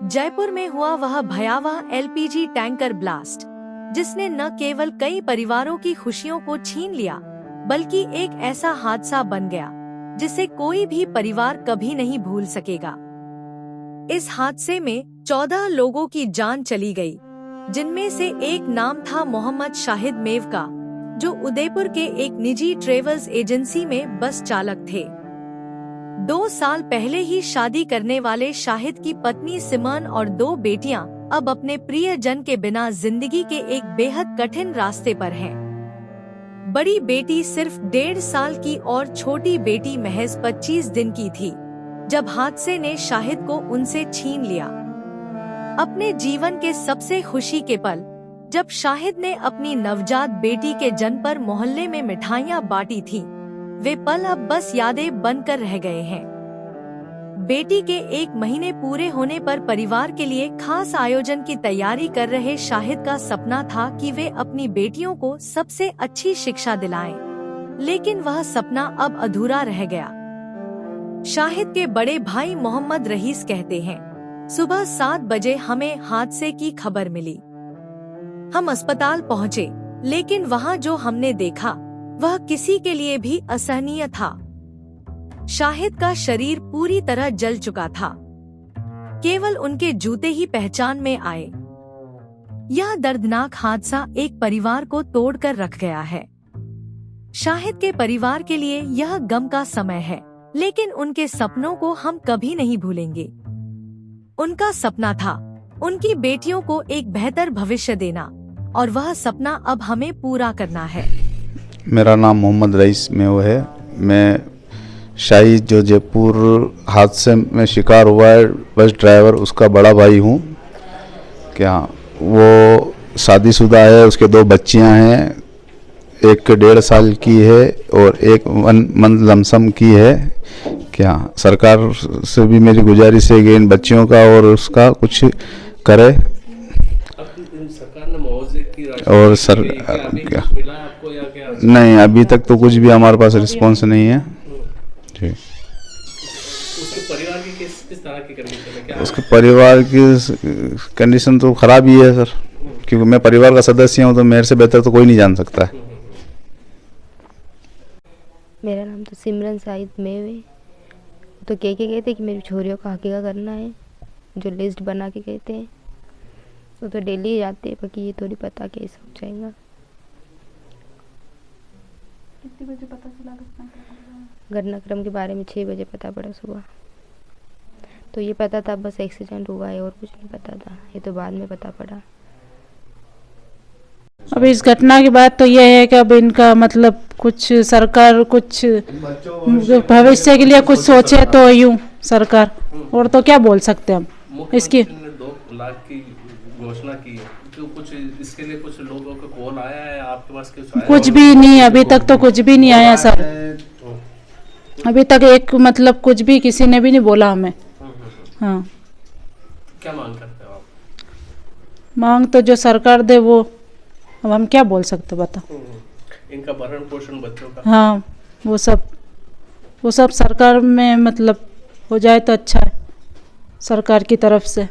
जयपुर में हुआ वह भयावह एलपीजी टैंकर ब्लास्ट, जिसने न केवल कई परिवारों की खुशियों को छीन लिया, बल्कि एक ऐसा हादसा बन गया जिसे कोई भी परिवार कभी नहीं भूल सकेगा। इस हादसे में 14 लोगों की जान चली गई, जिनमें से एक नाम था मोहम्मद शाहिद मेव का, जो उदयपुर के एक निजी ट्रेवल्स एजेंसी में बस चालक थे। 2 साल पहले ही शादी करने वाले शाहिद की पत्नी सिमन और 2 बेटियां अब अपने प्रियजन के बिना जिंदगी के एक बेहद कठिन रास्ते पर हैं। बड़ी बेटी सिर्फ 1.5 साल की और छोटी बेटी महज 25 दिन की थी, जब हादसे ने शाहिद को उनसे छीन लिया। अपने जीवन के सबसे खुशी के पल, जब शाहिद ने अपनी नवजात बेटी के जन्म पर मोहल्ले में मिठाइयां बांटी थीं, वे पल अब बस यादें बनकर रह गए हैं। बेटी के 1 महीने पूरे होने पर परिवार के लिए खास आयोजन की तैयारी कर रहे शाहिद का सपना था कि वे अपनी बेटियों को सबसे अच्छी शिक्षा दिलाएं, लेकिन वह सपना अब अधूरा रह गया। शाहिद के बड़े भाई मोहम्मद रईस कहते हैं, सुबह 7 बजे हमें हादसे की खबर मिली। हम अस्पताल पहुँचे, लेकिन वहाँ जो हमने देखा वह किसी के लिए भी असहनीय था। शाहिद का शरीर पूरी तरह जल चुका था, केवल उनके जूते ही पहचान में आए। यह दर्दनाक हादसा एक परिवार को तोड़कर रख गया है। शाहिद के परिवार के लिए यह गम का समय है, लेकिन उनके सपनों को हम कभी नहीं भूलेंगे। उनका सपना था उनकी बेटियों को एक बेहतर भविष्य देना, और वह सपना अब हमें पूरा करना है। मेरा नाम मोहम्मद रईस मेव है। मैं शाहिद जो जयपुर हादसे में शिकार हुआ है बस ड्राइवर, उसका बड़ा भाई हूँ। क्या वो शादीशुदा है, उसके 2 बच्चियाँ हैं, एक 1.5 साल की है और एक 1 मंथ लमसम की है। क्या सरकार से भी मेरी गुजारिश है कि इन बच्चियों का और उसका कुछ करे। सरकार ने मुआवजे की और सर क्या आपको या क्या? नहीं, अभी तक तो कुछ भी हमारे पास रिस्पांस नहीं है जी। उसके परिवार की किस तरह की कंडीशन है? क्या उसके परिवार की कंडीशन तो खराब ही है सर, क्योंकि मैं परिवार का सदस्य हूँ, तो मेरे से बेहतर तो कोई नहीं जान सकता है। मेरा नाम तो सिमरन शाहिद मेव है। तो कहते कि मेरी छोरियों का हकीका करना है, जो लिस्ट बना के कहते हैं। वो तो डेली जाते हैं, बाकी ये थोड़ी पता कैसे हो जाएगा। कितने बजे पता चला घटनाक्रम के बारे में 6 बजे पता पड़ा सुबह। तो ये पता था बस एक्सीडेंट हुआ है, और कुछ नहीं पता था। ये तो बाद में पता पड़ा। अब इस घटना के बाद तो यह है कि अब इनका मतलब कुछ सरकार कुछ भविष्य के लिए कुछ सोचे तो यूं सरकार, और तो क्या बोल सकते हम इसकी। 2 लाख की घोषणा की है, तो कुछ इसके लिए कुछ लोगों का कॉल आया है आपके पास? कुछ भी नहीं, अभी तक तो कुछ भी नहीं आया सर। अभी तक एक मतलब कुछ भी किसी ने भी नहीं बोला हमें। हाँ, क्या मांग करते हो आप? मांग तो जो सरकार दे वो, अब हम क्या बोल सकते बता। इनका भरण पोषण बच्चों का, हाँ वो सब सरकार में मतलब हो जाए तो अच्छा है, सरकार की तरफ से।